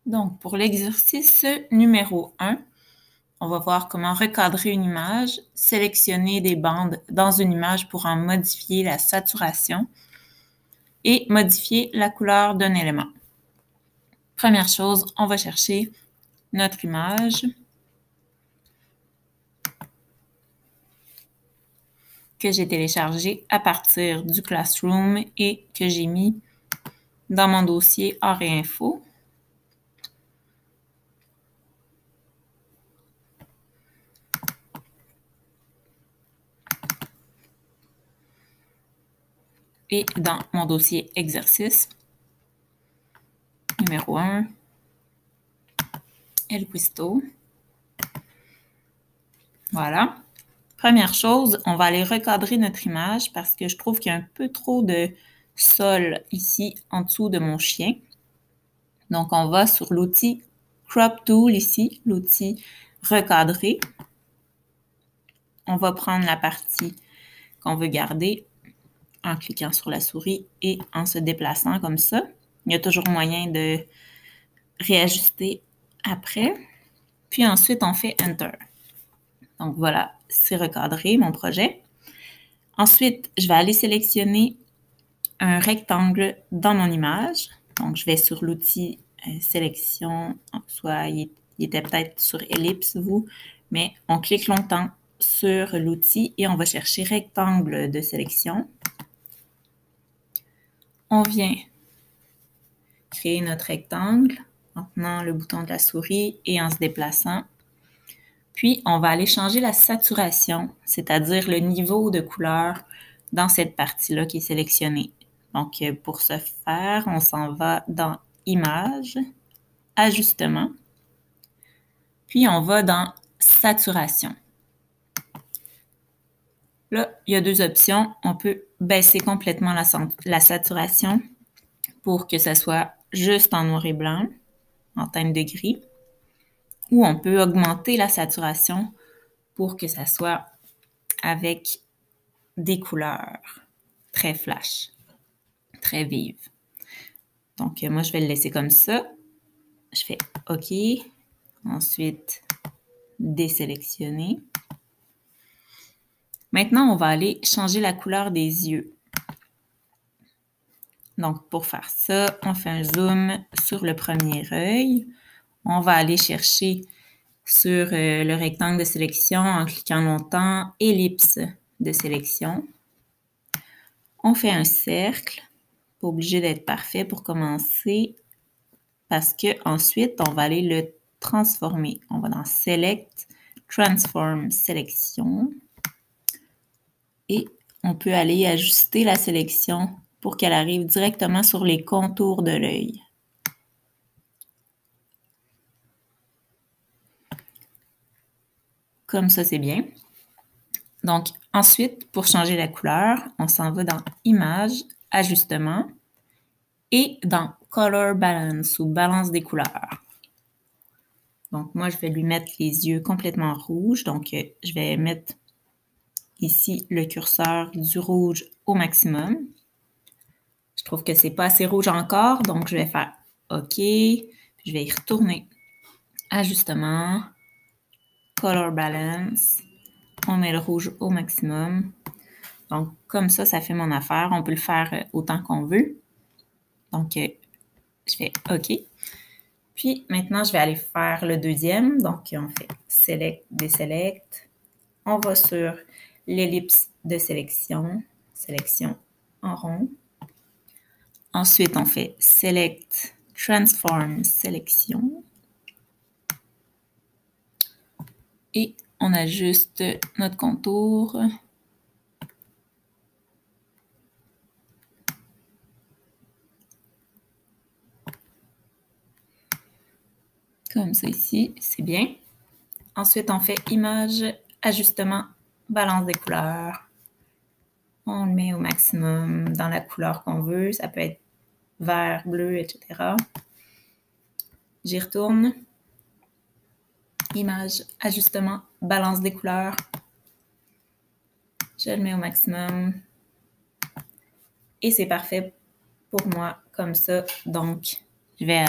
Donc, pour l'exercice numéro 1, on va voir comment recadrer une image, sélectionner des bandes dans une image pour en modifier la saturation et modifier la couleur d'un élément. Première chose, on va chercher notre image que j'ai téléchargée à partir du Classroom et que j'ai mis dans mon dossier Art et Info. Et dans mon dossier exercice, numéro 1, El Quisto. Voilà. Première chose, on va aller recadrer notre image parce que je trouve qu'il y a un peu trop de sol ici en dessous de mon chien. Donc, on va sur l'outil Crop Tool ici, l'outil recadrer. On va prendre la partie qu'on veut garder en cliquant sur la souris et en se déplaçant comme ça. Il y a toujours moyen de réajuster après. Puis ensuite, on fait Enter. Donc voilà, c'est recadré mon projet. Ensuite, je vais aller sélectionner un rectangle dans mon image. Donc, je vais sur l'outil sélection, soit il était peut-être sur ellipse, vous, mais on clique longtemps sur l'outil et on va chercher rectangle de sélection. On vient créer notre rectangle en tenant le bouton de la souris et en se déplaçant. Puis, on va aller changer la saturation, c'est-à-dire le niveau de couleur dans cette partie-là qui est sélectionnée. Donc, pour ce faire, on s'en va dans Images, Ajustement, puis on va dans Saturation. Là, il y a deux options. On peut baisser complètement la saturation pour que ça soit juste en noir et blanc, en teinte de gris, ou on peut augmenter la saturation pour que ça soit avec des couleurs très flash, très vives. Donc, moi, je vais le laisser comme ça. Je fais OK. Ensuite, désélectionner. Maintenant, on va aller changer la couleur des yeux. Donc, pour faire ça, on fait un zoom sur le premier œil. On va aller chercher sur le rectangle de sélection en cliquant longtemps, ellipse de sélection. On fait un cercle, pas obligé d'être parfait pour commencer, parce que ensuite on va aller le transformer. On va dans Select, Transform, Sélection, et on peut aller ajuster la sélection pour qu'elle arrive directement sur les contours de l'œil. Comme ça, c'est bien. Donc, ensuite, pour changer la couleur, on s'en va dans Images, Ajustement et dans Color Balance ou Balance des couleurs. Donc, moi, je vais lui mettre les yeux complètement rouges. Donc, je vais mettre ici le curseur du rouge au maximum. Je trouve que c'est pas assez rouge encore, donc je vais faire OK. Puis je vais y retourner. Ajustement, Color Balance. On met le rouge au maximum. Donc, comme ça, ça fait mon affaire. On peut le faire autant qu'on veut. Donc, je fais OK. Puis, maintenant, je vais aller faire le deuxième. Donc, on fait Select, Déselect. On va sur l'ellipse de sélection, sélection en rond. Ensuite, on fait Select, Transform, Sélection. Et on ajuste notre contour. Comme ça ici, c'est bien. Ensuite, on fait Image, Ajustement, Balance des couleurs. On le met au maximum dans la couleur qu'on veut. Ça peut être vert, bleu, etc. J'y retourne. Image, Ajustement, Balance des couleurs. Je le mets au maximum. Et c'est parfait pour moi comme ça. Donc, je vais aller